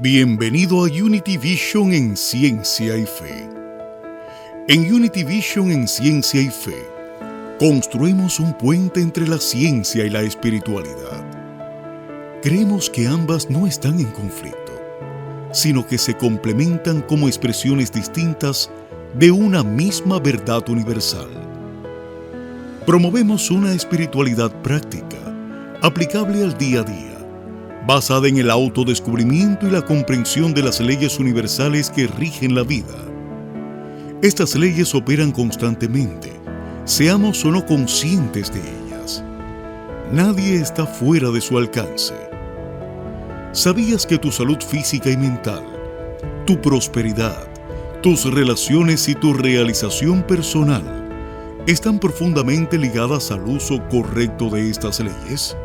Bienvenido a Unity Vision en Ciencia y Fe. En Unity Vision en Ciencia y Fe, construimos un puente entre la ciencia y la espiritualidad. Creemos que ambas no están en conflicto, sino que se complementan como expresiones distintas de una misma verdad universal. Promovemos una espiritualidad práctica, aplicable al día a día, basada en el autodescubrimiento y la comprensión de las leyes universales que rigen la vida. Estas leyes operan constantemente, seamos o no conscientes de ellas. Nadie está fuera de su alcance. ¿Sabías que tu salud física y mental, tu prosperidad, tus relaciones y tu realización personal están profundamente ligadas al uso correcto de estas leyes?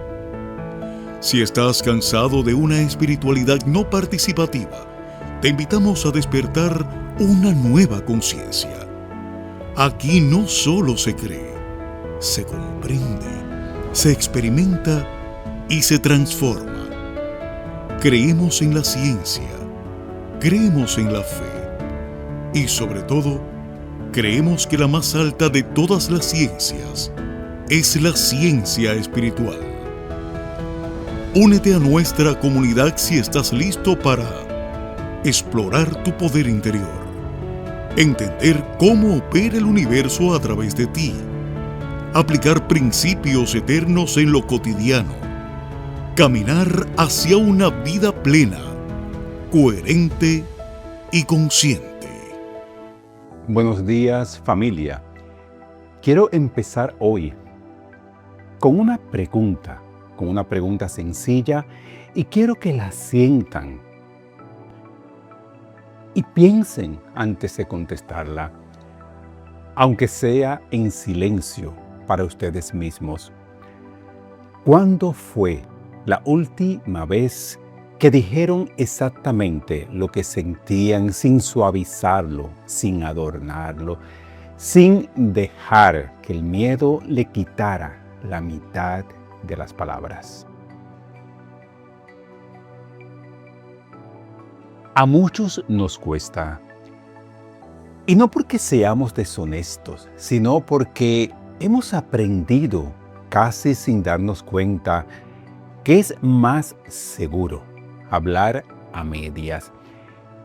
Si estás cansado de una espiritualidad no participativa, te invitamos a despertar una nueva conciencia. Aquí no solo se cree, se comprende, se experimenta y se transforma. Creemos en la ciencia, creemos en la fe y sobre todo, creemos que la más alta de todas las ciencias es la ciencia espiritual. Únete a nuestra comunidad si estás listo para explorar tu poder interior, entender cómo opera el universo a través de ti, aplicar principios eternos en lo cotidiano, caminar hacia una vida plena, coherente y consciente. Buenos días, familia. Quiero empezar hoy con una pregunta sencilla, y quiero que la sientan y piensen antes de contestarla, aunque sea en silencio para ustedes mismos. ¿Cuándo fue la última vez que dijeron exactamente lo que sentían sin suavizarlo, sin adornarlo, sin dejar que el miedo le quitara la mitad de las palabras? A muchos nos cuesta, y no porque seamos deshonestos, sino porque hemos aprendido, casi sin darnos cuenta, que es más seguro hablar a medias,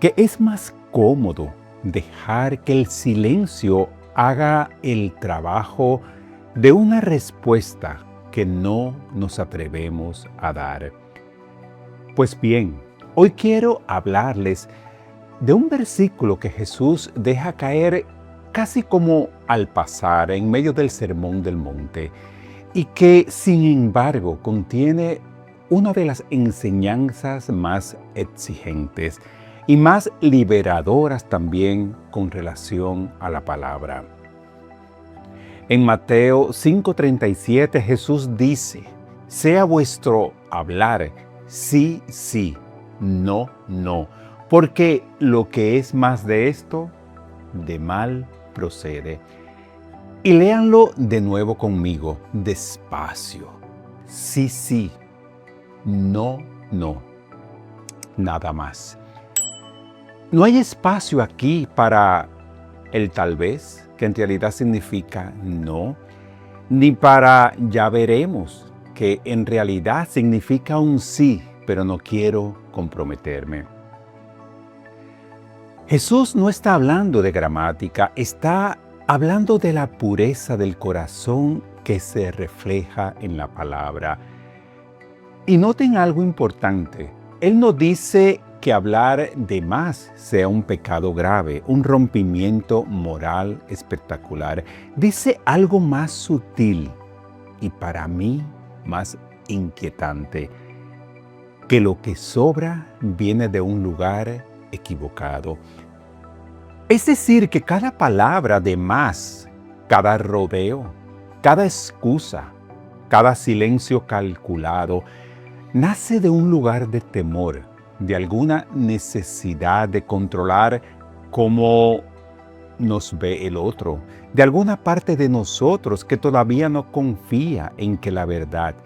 que es más cómodo dejar que el silencio haga el trabajo de una respuesta que no nos atrevemos a dar. Pues bien, hoy quiero hablarles de un versículo que Jesús deja caer casi como al pasar en medio del Sermón del Monte, y que sin embargo contiene una de las enseñanzas más exigentes y más liberadoras también con relación a la palabra. En Mateo 5:37 Jesús dice: sea vuestro hablar sí, sí, no, no, porque lo que es más de esto, de mal procede. Y léanlo de nuevo conmigo, despacio. Sí, sí, no, no, nada más. No hay espacio aquí para el tal vez, que en realidad significa no, ni para ya veremos, que en realidad significa un sí, pero no quiero comprometerme. Jesús no está hablando de gramática, está hablando de la pureza del corazón que se refleja en la palabra. Y noten algo importante, Él no dice que hablar de más sea un pecado grave, un rompimiento moral espectacular. Dice algo más sutil y para mí más inquietante, que lo que sobra viene de un lugar equivocado. Es decir, que cada palabra de más, cada rodeo, cada excusa, cada silencio calculado, nace de un lugar de temor, de alguna necesidad de controlar cómo nos ve el otro, de alguna parte de nosotros que todavía no confía en que la verdad,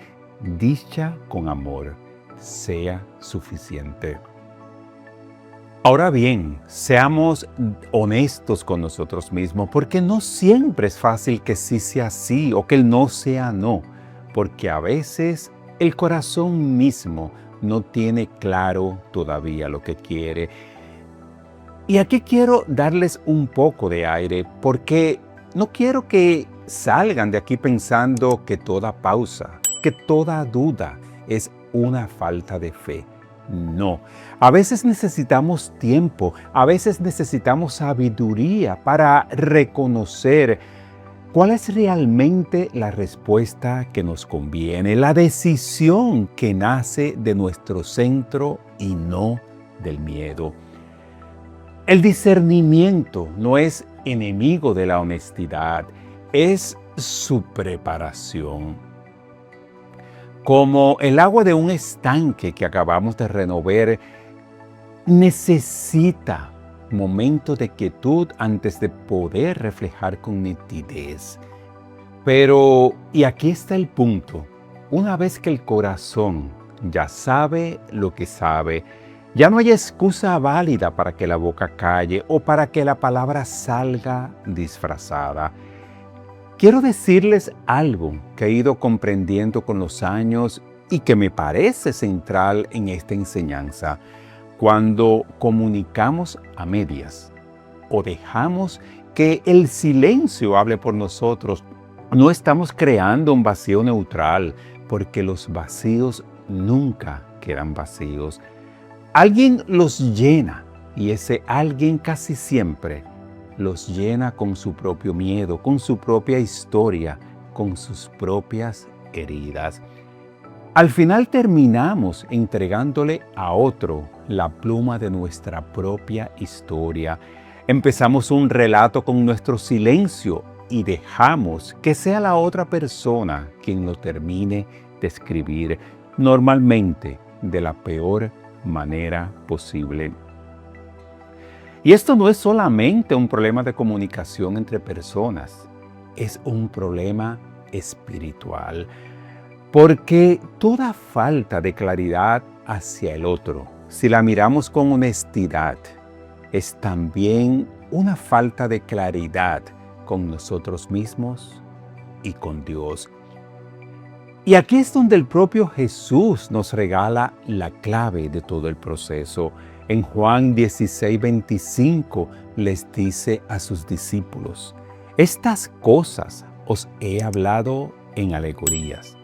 dicha con amor, sea suficiente. Ahora bien, seamos honestos con nosotros mismos, porque no siempre es fácil que sí sea sí o que el no sea no, porque a veces el corazón mismo no tiene claro todavía lo que quiere. Y aquí quiero darles un poco de aire, porque no quiero que salgan de aquí pensando que toda pausa, que toda duda es una falta de fe. No, a veces necesitamos tiempo, a veces necesitamos sabiduría para reconocer cuál es realmente la respuesta que nos conviene, la decisión que nace de nuestro centro y no del miedo. El discernimiento no es enemigo de la honestidad, es su preparación. Como el agua de un estanque que acabamos de renovar, necesita momentos de quietud antes de poder reflejar con nitidez. Pero, y aquí está el punto, una vez que el corazón ya sabe lo que sabe, ya no hay excusa válida para que la boca calle o para que la palabra salga disfrazada. Quiero decirles algo que he ido comprendiendo con los años y que me parece central en esta enseñanza. Cuando comunicamos a medias o dejamos que el silencio hable por nosotros, no estamos creando un vacío neutral, porque los vacíos nunca quedan vacíos. Alguien los llena y ese alguien casi siempre los llena con su propio miedo, con su propia historia, con sus propias heridas. Al final terminamos entregándole a otro la pluma de nuestra propia historia. Empezamos un relato con nuestro silencio y dejamos que sea la otra persona quien lo termine de escribir, normalmente de la peor manera posible. Y esto no es solamente un problema de comunicación entre personas, es un problema espiritual. Porque toda falta de claridad hacia el otro, si la miramos con honestidad, es también una falta de claridad con nosotros mismos y con Dios. Y aquí es donde el propio Jesús nos regala la clave de todo el proceso. En Juan 16:25 les dice a sus discípulos: estas cosas os he hablado en alegorías.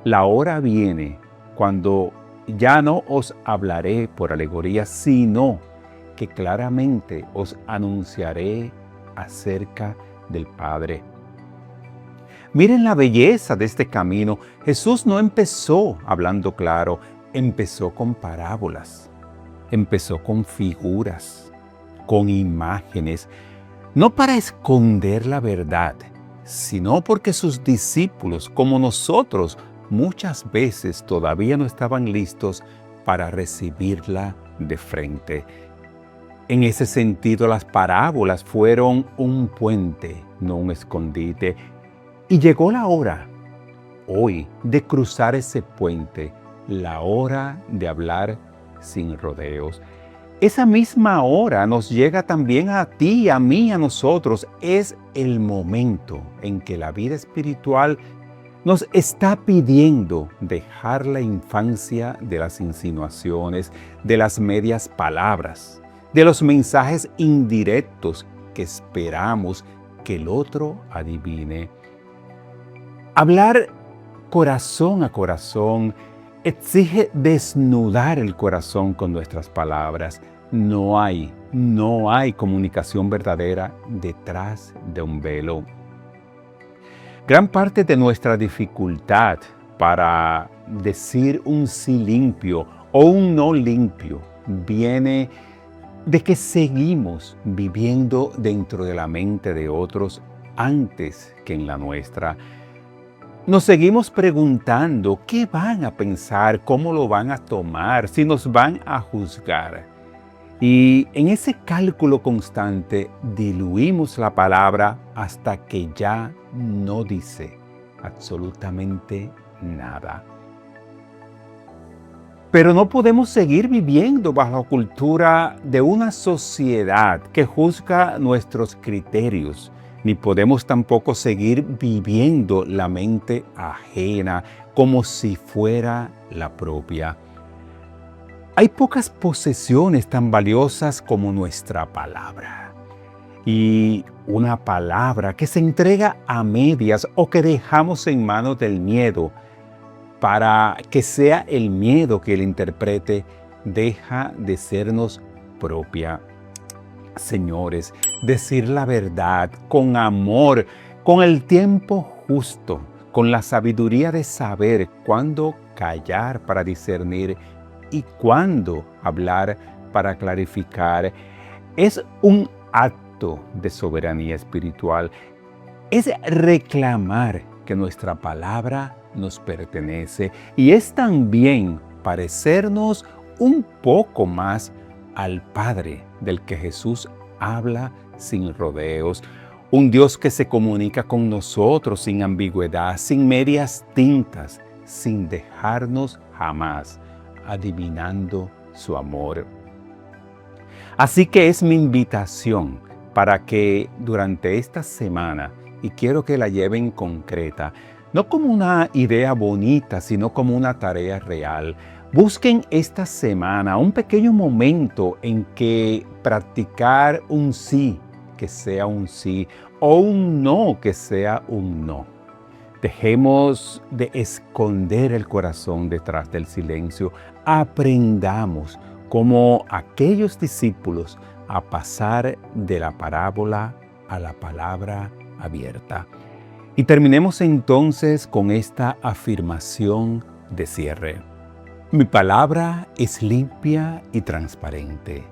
La hora viene cuando ya no os hablaré por alegorías, sino que claramente os anunciaré acerca del Padre. Miren la belleza de este camino. Jesús no empezó hablando claro, empezó con parábolas, empezó con figuras, con imágenes, no para esconder la verdad, sino porque sus discípulos, como nosotros, muchas veces todavía no estaban listos para recibirla de frente. En ese sentido, las parábolas fueron un puente, no un escondite. Y llegó la hora, hoy, de cruzar ese puente, la hora de hablar sin rodeos. Esa misma hora nos llega también a ti, a mí, a nosotros. Es el momento en que la vida espiritual nos está pidiendo dejar la infancia de las insinuaciones, de las medias palabras, de los mensajes indirectos que esperamos que el otro adivine. Hablar corazón a corazón exige desnudar el corazón con nuestras palabras. No hay comunicación verdadera detrás de un velo. Gran parte de nuestra dificultad para decir un sí limpio o un no limpio viene de que seguimos viviendo dentro de la mente de otros antes que en la nuestra. Nos seguimos preguntando qué van a pensar, cómo lo van a tomar, si nos van a juzgar. Y en ese cálculo constante diluimos la palabra hasta que ya no dice absolutamente nada. Pero no podemos seguir viviendo bajo la cultura de una sociedad que juzga nuestros criterios, ni podemos tampoco seguir viviendo la mente ajena como si fuera la propia. Hay pocas posesiones tan valiosas como nuestra palabra. Y una palabra que se entrega a medias o que dejamos en manos del miedo para que sea el miedo que la interprete, deja de sernos propia. Señores, decir la verdad con amor, con el tiempo justo, con la sabiduría de saber cuándo callar para discernir y cuándo hablar para clarificar, es un acto de soberanía espiritual. Es reclamar que nuestra palabra nos pertenece y es también parecernos un poco más al Padre del que Jesús habla sin rodeos, un Dios que se comunica con nosotros sin ambigüedad, sin medias tintas, sin dejarnos jamás adivinando su amor. Así que es mi invitación para que durante esta semana, y quiero que la lleven concreta, no como una idea bonita, sino como una tarea real, busquen esta semana un pequeño momento en que practicar un sí que sea un sí o un no que sea un no. Dejemos de esconder el corazón detrás del silencio. Aprendamos, como aquellos discípulos, a pasar de la parábola a la palabra abierta. Y terminemos entonces con esta afirmación de cierre. Mi palabra es limpia y transparente.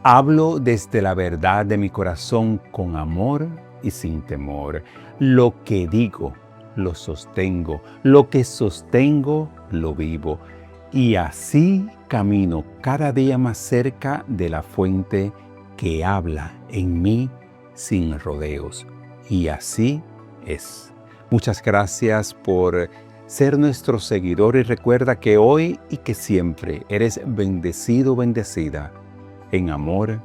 Hablo desde la verdad de mi corazón con amor y sin temor. Lo que digo, lo sostengo. Lo que sostengo, lo vivo. Y así camino cada día más cerca de la fuente que habla en mí sin rodeos. Y así es. Muchas gracias por ser nuestro seguidor y recuerda que hoy y que siempre eres bendecido, bendecida en amor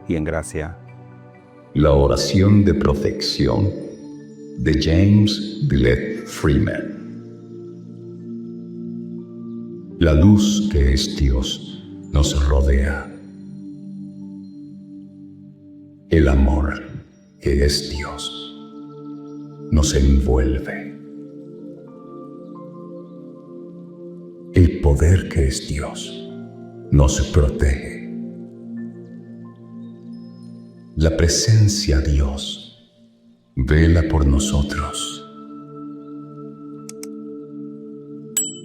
y en gracia. La oración de protección de James Billet Freeman. La luz que es Dios nos rodea. El amor que es Dios nos envuelve. El poder que es Dios nos protege. La presencia de Dios vela por nosotros.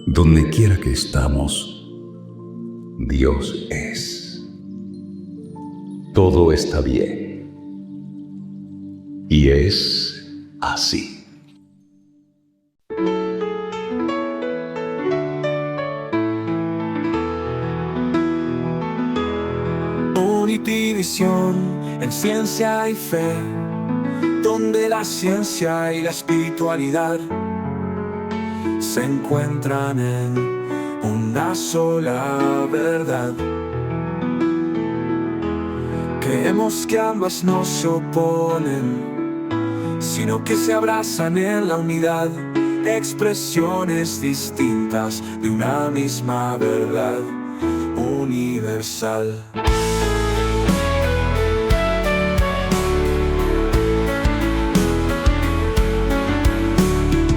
Donde quiera que estamos, Dios es. Todo está bien. Y es así. Univisión en ciencia y fe, donde la ciencia y la espiritualidad se encuentran en una sola verdad. Creemos que ambas no se oponen, sino que se abrazan en la unidad, expresiones distintas de una misma verdad universal.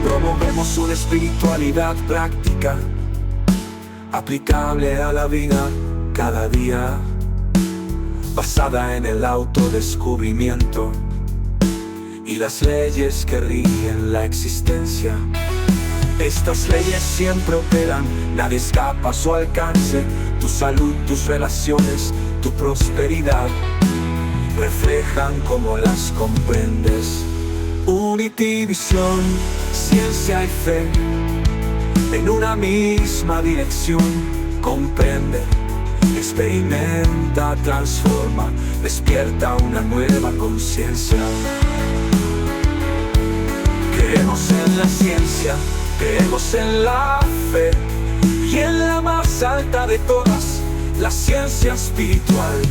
Promovemos una espiritualidad práctica, aplicable a la vida cada día, basada en el autodescubrimiento y las leyes que rigen la existencia. Estas leyes siempre operan, nadie escapa a su alcance. Tu salud, tus relaciones, tu prosperidad reflejan cómo las comprendes. Univisión, ciencia y fe, en una misma dirección. Comprende, experimenta, transforma, despierta una nueva conciencia. Creemos en la ciencia, creemos en la fe, y y en la más alta de todas, la ciencia espiritual.